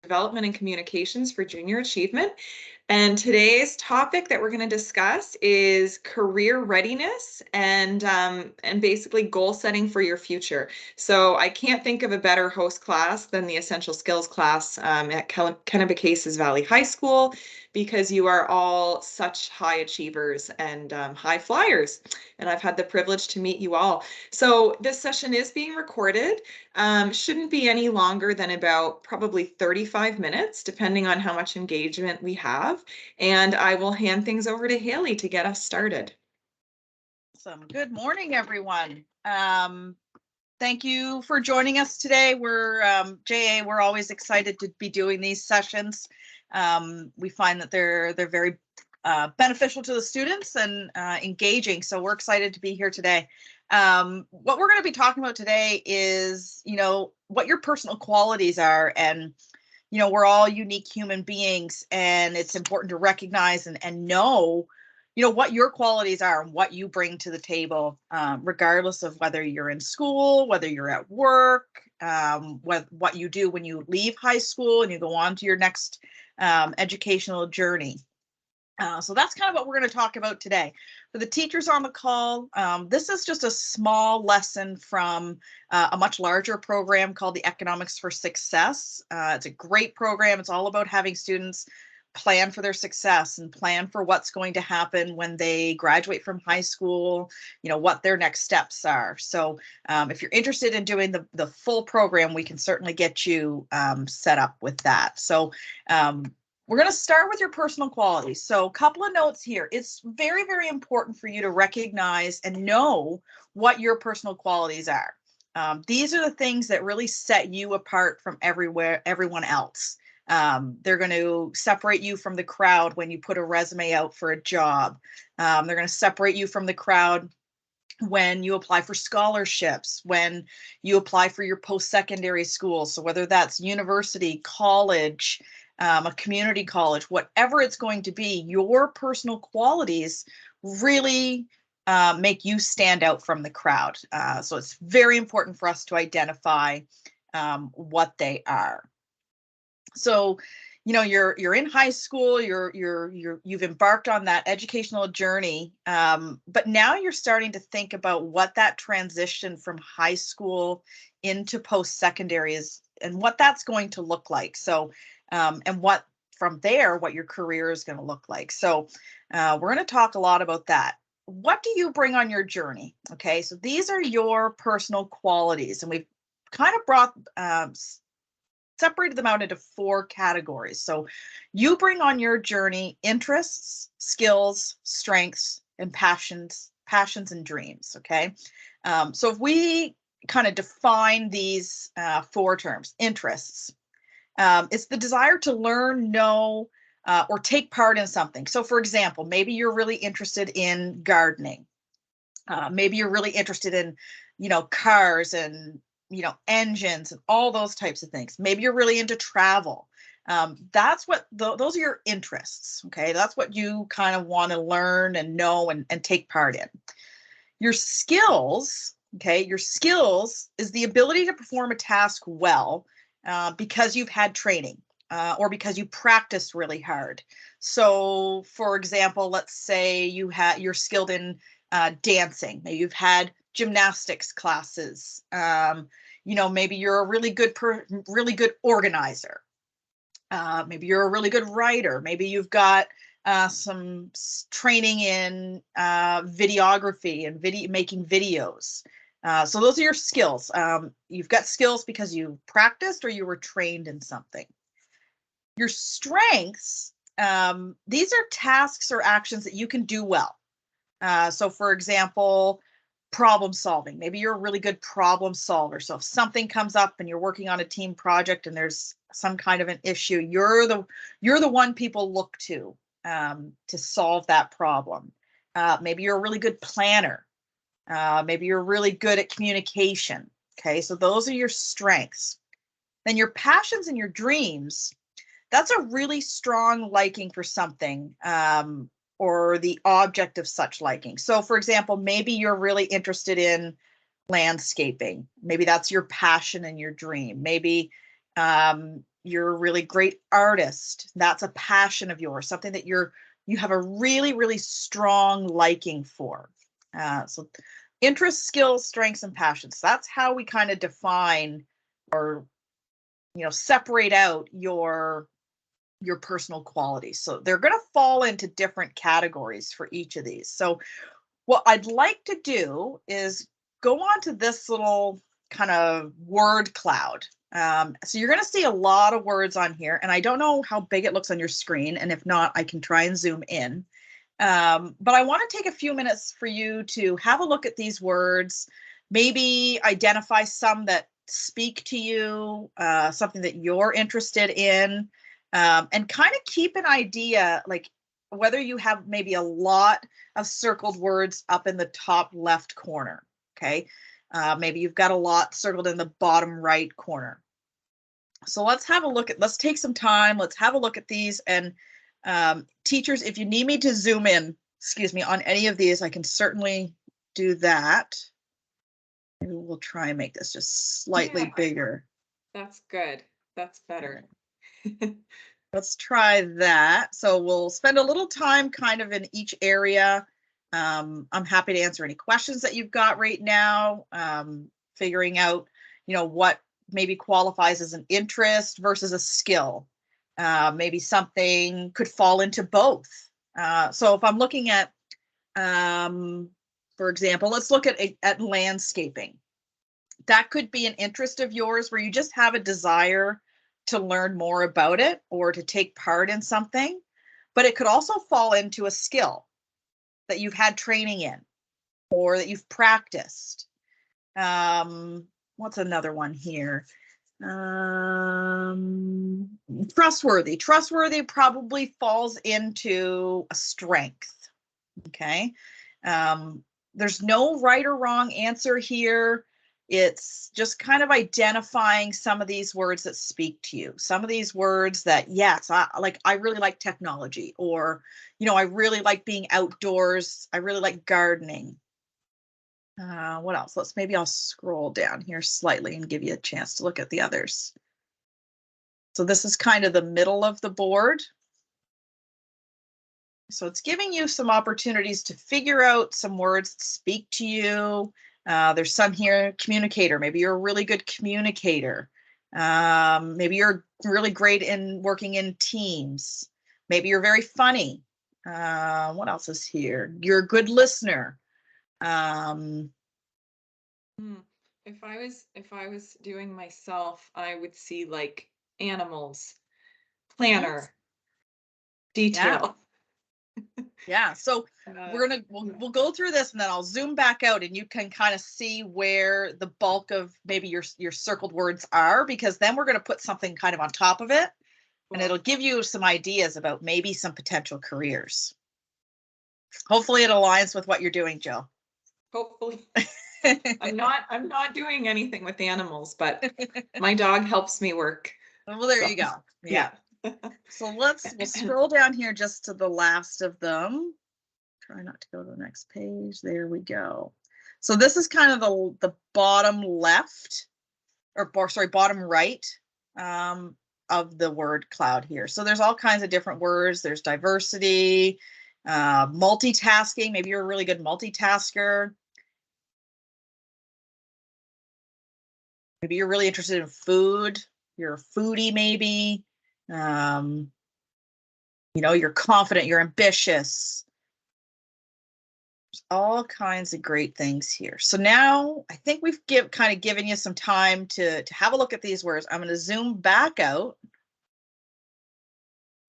Development and Communications for Junior Achievement. And today's topic that we're going to discuss is career readiness and basically goal setting for your future. So I can't think of a better host class than the Essential Skills class at Kennebecase's Valley High School, because you are all such high achievers and high flyers. And I've had the privilege to meet you all. So this session is being recorded. Shouldn't be any longer than about probably 35 minutes, depending on how much engagement we have. And I will hand things over to Haley to get us started. Awesome. Good morning, everyone. Thank you for joining us today. We're JA. We're always excited to be doing these sessions. We find that they're very beneficial to the students and engaging. So we're excited to be here today. What we're going to be talking about today is, what your personal qualities are. And, we're all unique human beings, and it's important to recognize and know, what your qualities are and what you bring to the table, regardless of whether you're in school, whether you're at work, what you do when you leave high school and you go on to your next educational journey. So that's kind of what we're going to talk about today. For the teachers on the call, this is just a small lesson from a much larger program called the Economics for Success. It's a great program. It's all about having students plan for their success and plan for what's going to happen when they graduate from high school, what their next steps are. So if you're interested in doing the full program, we can certainly get you set up with that. So we're going to start with your personal qualities. So a couple of notes here. It's very, very important for you to recognize and know what your personal qualities are. These are the things that really set you apart from everyone else. They're going to separate you from the crowd when you put a resume out for a job. They're going to separate you from the crowd when you apply for scholarships, when you apply for your post-secondary school. So whether that's university, college, a community college, whatever it's going to be, your personal qualities really make you stand out from the crowd. So it's very important for us to identify what they are. So, you're in high school, you've embarked on that educational journey, but now you're starting to think about what that transition from high school into post-secondary is and what that's going to look like. So, and what from there, what your career is going to look like. So we're going to talk a lot about that. What do you bring on your journey? Okay, so these are your personal qualities, and we've kind of brought separated them out into 4 categories. So you bring on your journey interests, skills, strengths, and passions and dreams. Okay, so if we kind of define these 4 terms, interests. It's the desire to learn, know, or take part in something. So for example, maybe you're really interested in gardening. Maybe you're really interested in, cars and, engines and all those types of things. Maybe you're really into travel. That's what those are your interests. Okay. That's what you kind of want to learn and know and take part in. Your skills. Okay. Your skills is the ability to perform a task well, because you've had training or because you practiced really hard. So for example, let's say you're skilled in dancing. Maybe you've had gymnastics classes. Maybe you're a really good organizer. Maybe you're a really good writer. Maybe you've got some training in videography and making videos. So those are your skills. You've got skills because you practiced or you were trained in something. Your strengths, these are tasks or actions that you can do well. So for example, problem solving. Maybe you're a really good problem solver. So if something comes up and you're working on a team project and there's some kind of an issue, you're the one people look to solve that problem. Maybe you're a really good planner. Maybe you're really good at communication. Okay, so those are your strengths. Then your passions and your dreams, that's a really strong liking for something, or the object of such liking. So for example, maybe you're really interested in landscaping. Maybe that's your passion and your dream. Maybe You're a really great artist. That's a passion of yours, something that you have a really, really strong liking for. So interests, skills, strengths, and passions. That's how we kind of define or, separate out your personal qualities. So they're going to fall into different categories for each of these. So what I'd like to do is go on to this little kind of word cloud. So you're going to see a lot of words on here, and I don't know how big it looks on your screen, and if not, I can try and zoom in. But I want to take a few minutes for you to have a look at these words, maybe identify some that speak to you, something that you're interested in, and kind of keep an idea, like whether you have maybe a lot of circled words up in the top left corner. Okay. Maybe you've got a lot circled in the bottom right corner. So let's take some time. Let's have a look at these. And teachers, if you need me to zoom in, on any of these, I can certainly do that. Maybe we'll try and make this just slightly bigger. That's good. That's better. Let's try that. So we'll spend a little time kind of in each area. I'm happy to answer any questions that you've got right now, figuring out, what maybe qualifies as an interest versus a skill. Maybe something could fall into both. So if I'm looking at, for example, let's look at landscaping. That could be an interest of yours where you just have a desire to learn more about it or to take part in something, but it could also fall into a skill that you've had training in or that you've practiced. What's another one here? Trustworthy. Trustworthy probably falls into a strength. Okay. There's no right or wrong answer here. It's just kind of identifying some of these words that speak to you. Some of these words that, yes, I really like technology, or, I really like being outdoors. I really like gardening. What else? Maybe I'll scroll down here slightly and give you a chance to look at the others. So this is kind of the middle of the board. So it's giving you some opportunities to figure out some words that speak to you. There's some here, communicator. Maybe you're a really good communicator. Maybe you're really great in working in teams. Maybe you're very funny. What else is here? You're a good listener. If I was doing myself, I would see like animals, planner, detail. Yeah. So we'll go through this, and then I'll zoom back out, and you can kind of see where the bulk of maybe your circled words are, because then we're going to put something kind of on top of it, and it'll give you some ideas about maybe some potential careers. Hopefully it aligns with what you're doing, Jill. Hopefully. I'm not doing anything with animals, but my dog helps me work. Well, there you go. Yeah. So we'll scroll down here just to the last of them. Try not to go to the next page. There we go. So this is kind of the bottom left, or sorry, bottom right of the word cloud here. So there's all kinds of different words. There's diversity, multitasking. Maybe you're a really good multitasker. Maybe you're really interested in food. You're a foodie, maybe. You're confident, you're ambitious. There's all kinds of great things here. So now I think we've kind of given you some time to have a look at these words. I'm going to zoom back out,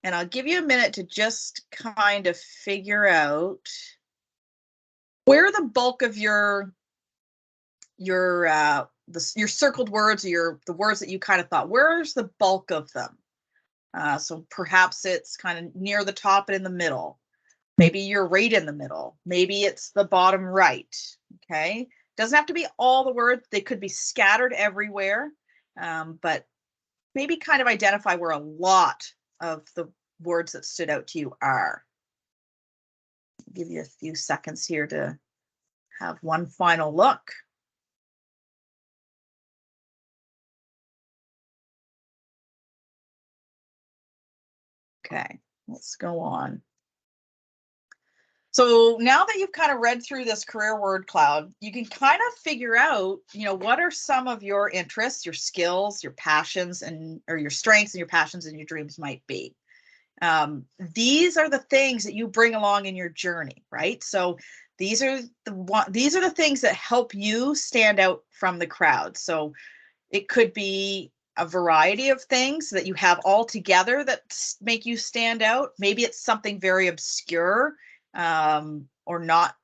and I'll give you a minute to just kind of figure out where the bulk of your circled words, or the words that you kind of thought, where's the bulk of them? So perhaps it's kind of near the top and in the middle. Maybe you're right in the middle. Maybe it's the bottom right. Okay. Doesn't have to be all the words. They could be scattered everywhere. But maybe kind of identify where a lot of the words that stood out to you are. I'll give you a few seconds here to have one final look. Okay, let's go on. So now that you've kind of read through this career word cloud, you can kind of figure out, what are some of your interests, your skills, your passions, or your strengths and your passions and your dreams might be. These are the things that you bring along in your journey, right? So these are the things that help you stand out from the crowd. So it could be a variety of things that you have all together that make you stand out. Maybe it's something very obscure, or not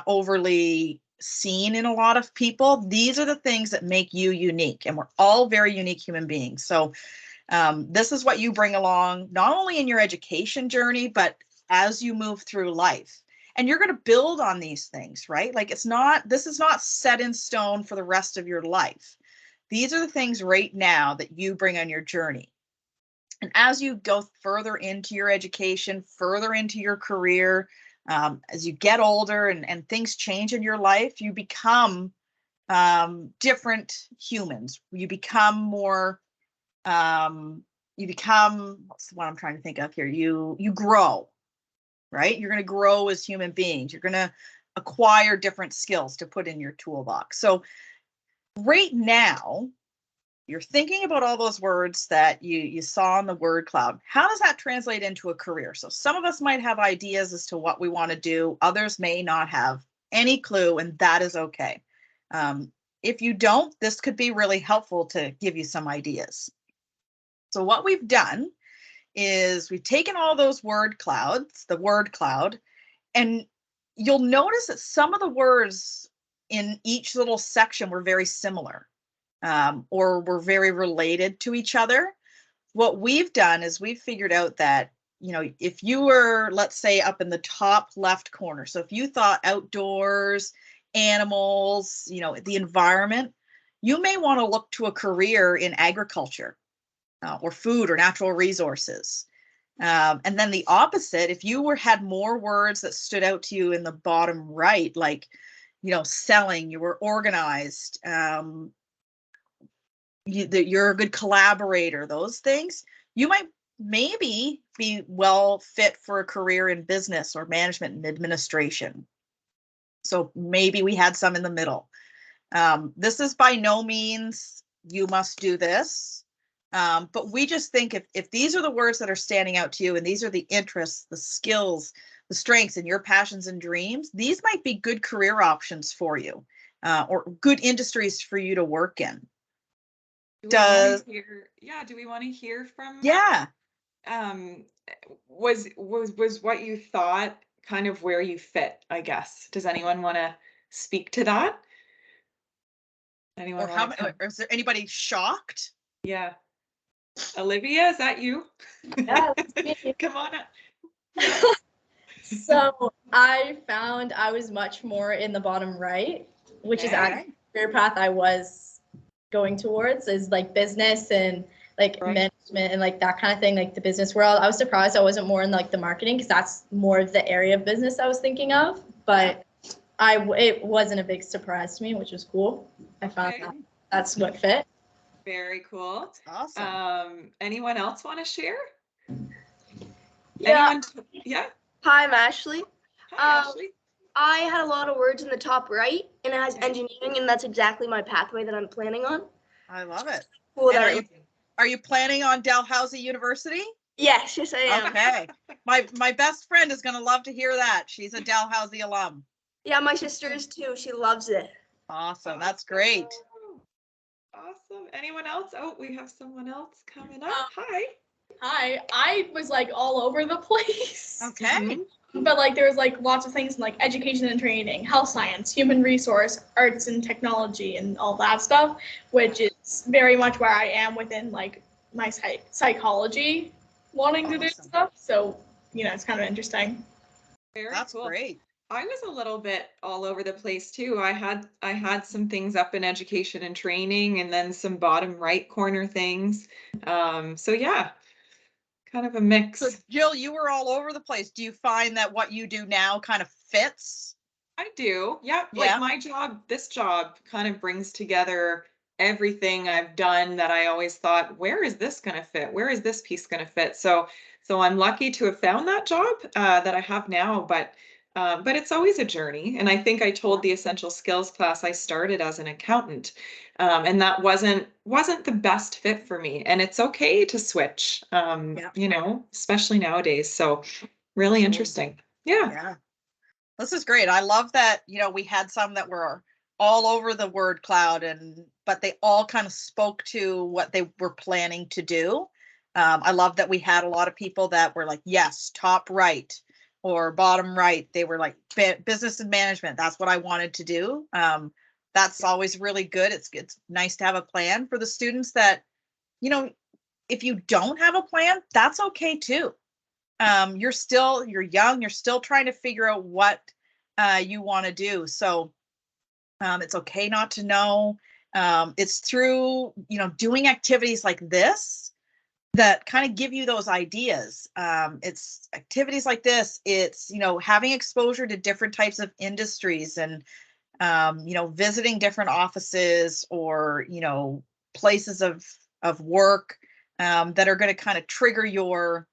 overly seen in a lot of people. These are the things that make you unique, and we're all very unique human beings. So this is what you bring along, not only in your education journey, but as you move through life. And you're going to build on these things, right? Like this is not set in stone for the rest of your life. These are the things right now that you bring on your journey. And as you go further into your education, further into your career, as you get older and things change in your life, you become different humans. You become more, what's the one I'm trying to think of here? You grow, right? You're going to grow as human beings. You're going to acquire different skills to put in your toolbox. So right now, you're thinking about all those words that you saw in the word cloud. How does that translate into a career? So some of us might have ideas as to what we want to do. Others may not have any clue, and that is okay. If you don't, this could be really helpful to give you some ideas. So what we've done is we've taken all those word clouds, the word cloud, and you'll notice that some of the words in each little section were very similar. Or were very related to each other. What we've done is we've figured out that, if you were, let's say, up in the top left corner, so if you thought outdoors, animals, the environment, you may want to look to a career in agriculture, or food or natural resources. And then the opposite, if you had more words that stood out to you in the bottom right, like, selling, you were organized, you're a good collaborator, those things, you might maybe be well fit for a career in business or management and administration. So maybe we had some in the middle. This is by no means you must do this, but we just think if these are the words that are standing out to you, and these are the interests, the skills, the strengths, and your passions and dreams, these might be good career options for you, or good industries for you to work in. Do we want to hear? Yeah, do we want to hear from? Yeah. Was what you thought kind of where you fit, I guess? Does anyone want to speak to that? Anyone want to? Or is there anybody shocked? Yeah. Olivia, is that you? Yeah, that's me. Come on up. So I found I was much more in the bottom right, which is actually the career path I was going towards, is like business and like management and like that kind of thing, like the business world. I was surprised I wasn't more in like the marketing, because that's more of the area of business I was thinking of, but it wasn't a big surprise to me, which was cool. I found that's what fit. Very cool. That's awesome. Anyone else want to share? Yeah. Yeah. Hi, I'm Ashley. Hi, Ashley. I had a lot of words in the top right, and it has engineering, and that's exactly my pathway that I'm planning on. I love it. Cool. Are you planning on Dalhousie University? Yes, I am. Okay. My best friend is going to love to hear that. She's a Dalhousie alum. Yeah, my sister is too. She loves it. Awesome. That's great. Awesome. Anyone else? Oh, we have someone else coming up. Hi. Hi. I was like all over the place. Okay. But like there was like lots of things in like education and training, health science, human resource, arts and technology, and all that stuff, which is very much where I am within like my psychology wanting to do stuff. So, it's kind of interesting. That's cool. Great. I was a little bit all over the place too. I had some things up in education and training, and then some bottom right corner things. So yeah, kind of a mix. So Jill, you were all over the place. Do you find that what you do now kind of fits? I do. Yeah. Like my job, this job kind of brings together everything I've done that I always thought, where is this going to fit? Where is this piece going to fit? So I'm lucky to have found that job that I have now, but it's always a journey. And I think I told the essential skills class I started as an accountant, and that wasn't the best fit for me. And it's okay to switch, you know, especially nowadays. So really interesting. Yeah. Yeah. This is great. I love that, you know, we had some that were all over the word cloud, but they all kind of spoke to what they were planning to do. I love that we had a lot of people that were like, yes, top right or bottom right. They were like business and management. That's what I wanted to do. That's always really good. It's nice to have a plan for the students that, you know, if you don't have a plan, that's okay too. You're young, you're still trying to figure out what you want to do. So it's okay not to know. It's through, you know, doing activities like this that kind of give you those ideas. It's activities like this. It's, you know, having exposure to different types of industries and, you know, visiting different offices or, you know, places of work that are going to kind of trigger your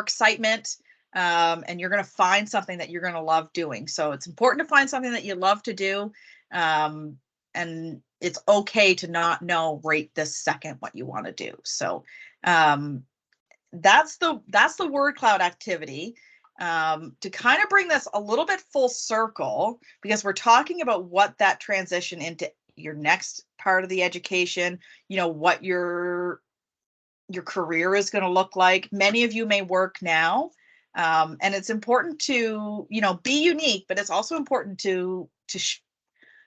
excitement, and you're going to find something that you're going to love doing. So it's important to find something that you love to do, and it's okay to not know right this second what you want to do. So that's the word cloud activity. To kind of bring this a little bit full circle, because we're talking about what that transition into your next part of the education, you know, what your career is going to look like. Many of you may work now, and it's important to, you know, be unique, but it's also important to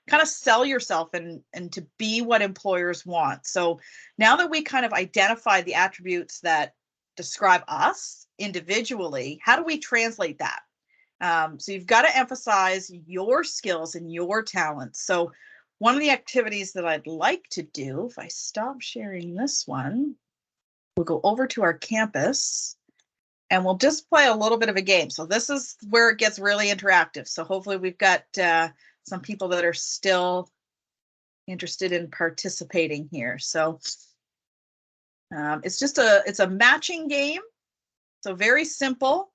kind of sell yourself and to be what employers want. So now that we kind of identified the attributes that describe us individually, how do we translate that? So you've got to emphasize your skills and your talents. So one of the activities that I'd like to do, if I stop sharing this one, we'll go over to our campus and we'll just play a little bit of a game. So this is where it gets really interactive. So hopefully we've got some people that are still interested in participating here. So it's a matching game. So very simple.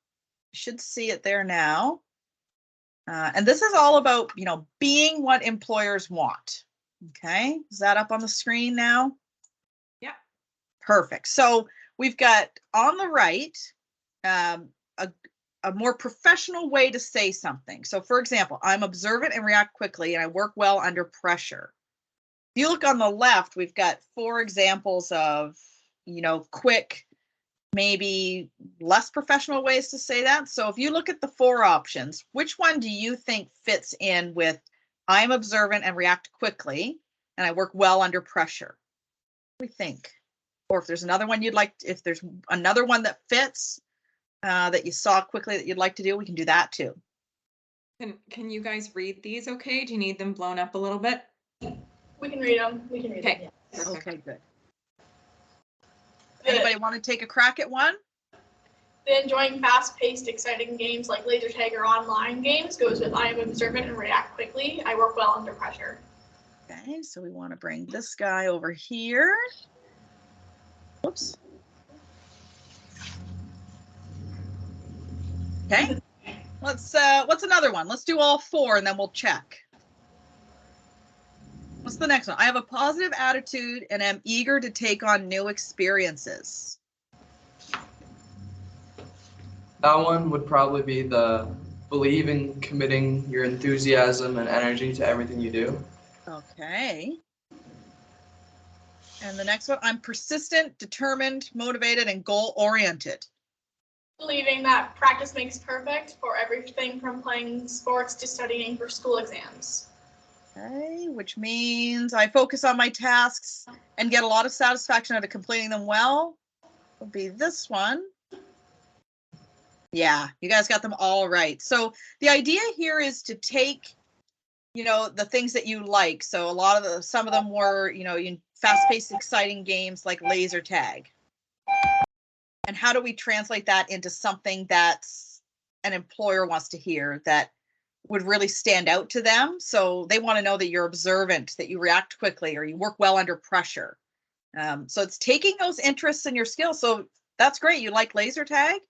You should see it there now. And this is all about, you know, being what employers want. Okay, is that up on the screen now? Yeah. Perfect. So we've got on the right a more professional way to say something. So for example, I'm observant and react quickly, and I work well under pressure. If you look on the left, we've got 4 examples of, you know, quick, maybe less professional ways to say that. So if you look at the 4 options, which one do you think fits in with I'm observant and react quickly, and I work well under pressure? What do we think? Or if there's another one if there's another one that fits that you saw quickly that you'd like to do, we can do that too. Can you guys read these okay? Do you need them blown up a little bit? We can read them. We can read them. Yeah. Okay, good. Anybody want to take a crack at one? The enjoying fast-paced, exciting games like laser tag or online games goes with I am observant and react quickly. I work well under pressure. Okay, so we want to bring this guy over here. Whoops. Okay, what's another one? Let's do all 4 and then we'll check. What's the next one? I have a positive attitude and am eager to take on new experiences. That one would probably be the believe in committing your enthusiasm and energy to everything you do. Okay. And the next one, I'm persistent, determined, motivated, and goal-oriented. Believing that practice makes perfect for everything from playing sports to studying for school exams. Okay, which means I focus on my tasks and get a lot of satisfaction out of completing them well. Will be this one. Yeah, you guys got them all right. So the idea here is to take, you know, the things that you like. So some of them were, you know, fast-paced, exciting games like laser tag. And how do we translate that into something that's an employer wants to hear, that would really stand out to them. So they want to know that you're observant, that you react quickly, or you work well under pressure. So it's taking those interests and your skills. So that's great. You like laser tag.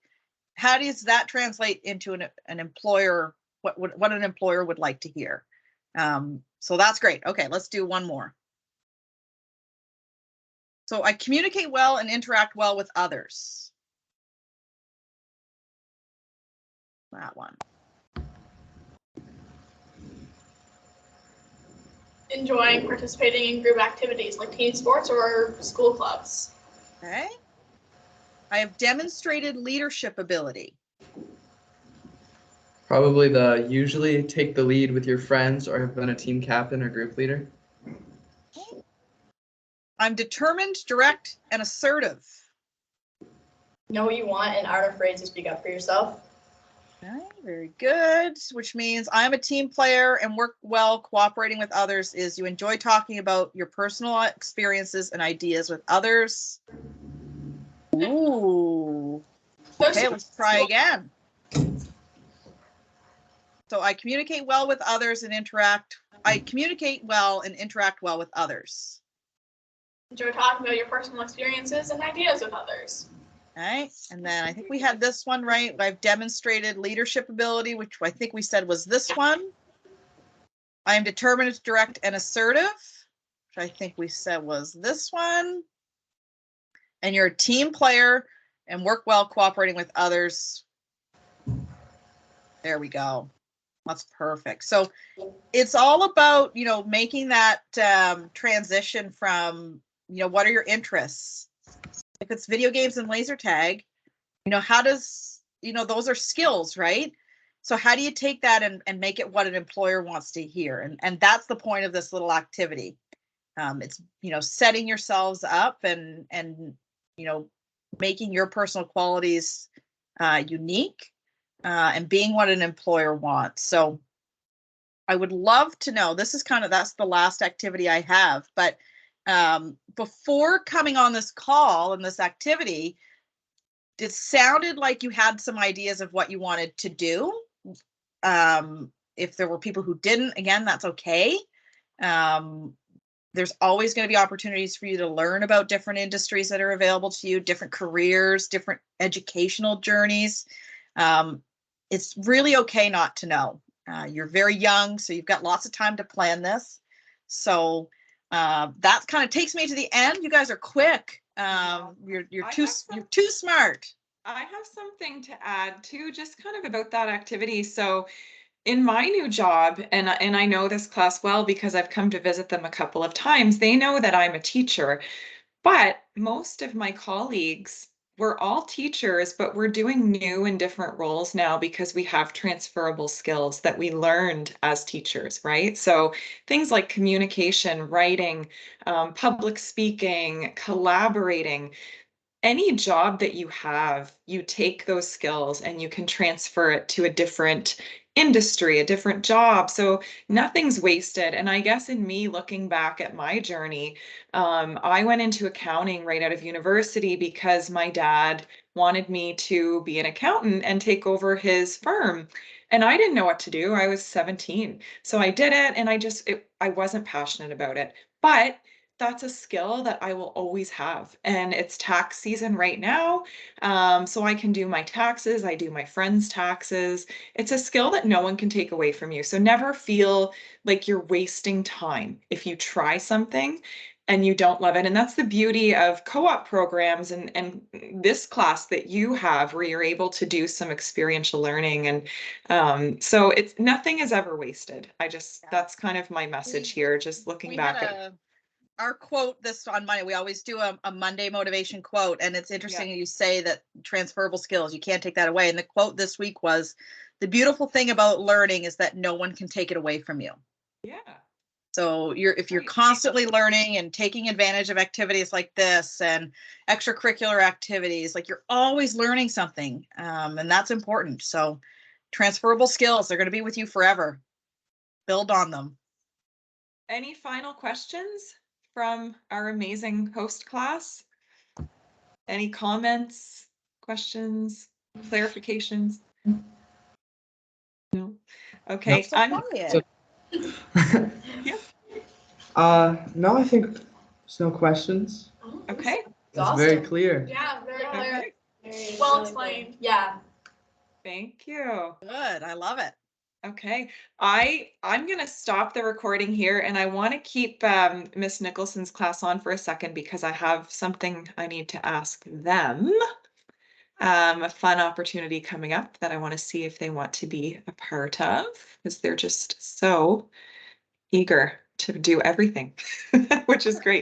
How does that translate into an employer? What an employer would like to hear. So that's great. Okay, let's do one more. So I communicate well and interact well with others. That one. Enjoying participating in group activities like team sports or school clubs. Okay. I have demonstrated leadership ability. Probably the usually take the lead with your friends or have been a team captain or group leader. Okay. I'm determined, direct, and assertive. Know what you want and aren't afraid to speak up for yourself. Okay, very good. Which means I'm a team player and work well cooperating with others. Is you enjoy talking about your personal experiences and ideas with others. Ooh. Okay, let's try again. So I communicate well with others and interact. I communicate well and interact well with others. Enjoy talking about your personal experiences and ideas with others. Okay, and then I think we had this one right. I've demonstrated leadership ability, which I think we said was this one. I am determined, direct, and assertive, which I think we said was this one. And you're a team player and work well cooperating with others. There we go. That's perfect. So it's all about, making that transition from, what are your interests? If it's video games and laser tag, how does, those are skills, right? So how do you take that and make it what an employer wants to hear? And that's the point of this little activity. It's, setting yourselves up and making your personal qualities unique and being what an employer wants. So I would love to know, that's the last activity I have, but before coming on this call and this activity, it sounded like you had some ideas of what you wanted to do. If there were people who didn't, again, that's okay. There's always going to be opportunities for you to learn about different industries that are available to you, different careers, different educational journeys. It's really okay not to know. You're very young, so you've got lots of time to plan this. So that kind of takes me to the end. You guys are quick. You're too smart. I have something to add too, just kind of about that activity. So in my new job, and I know this class well because I've come to visit them a couple of times, they know that I'm a teacher, but most of my colleagues, we're all teachers, but we're doing new and different roles now because we have transferable skills that we learned as teachers, right? So things like communication, writing, public speaking, collaborating, any job that you have, you take those skills and you can transfer it to a different industry, a different job. So nothing's wasted. And I guess in me looking back at my journey, I went into accounting right out of university because my dad wanted me to be an accountant and take over his firm. And I didn't know what to do. I was 17. So I did it and I wasn't passionate about it. But that's a skill that I will always have. And it's tax season right now. So I can do my taxes. I do my friends' taxes. It's a skill that no one can take away from you. So never feel like you're wasting time if you try something and you don't love it. And that's the beauty of co-op programs and this class that you have where you're able to do some experiential learning. And so nothing is ever wasted. That's kind of my message here, just looking back at our quote this on Monday. We always do a Monday motivation quote, and it's interesting you say that transferable skills, you can't take that away. And the quote this week was, the beautiful thing about learning is that no one can take it away from you. Yeah. So if you're constantly learning and taking advantage of activities like this and extracurricular activities, like you're always learning something, and that's important. So transferable skills, they're going to be with you forever. Build on them. Any final questions from our amazing host class? Any comments, questions, clarifications? No. Okay, So quiet. So- No, I think there's no questions. okay. It's very clear. Yeah, very clear. Okay. Well explained. Yeah. Thank you. Good. I love it. Okay, I'm gonna stop the recording here, and I want to keep Miss Nicholson's class on for a second because I have something I need to ask them. A fun opportunity coming up that I want to see if they want to be a part of, because they're just so eager to do everything, which is great.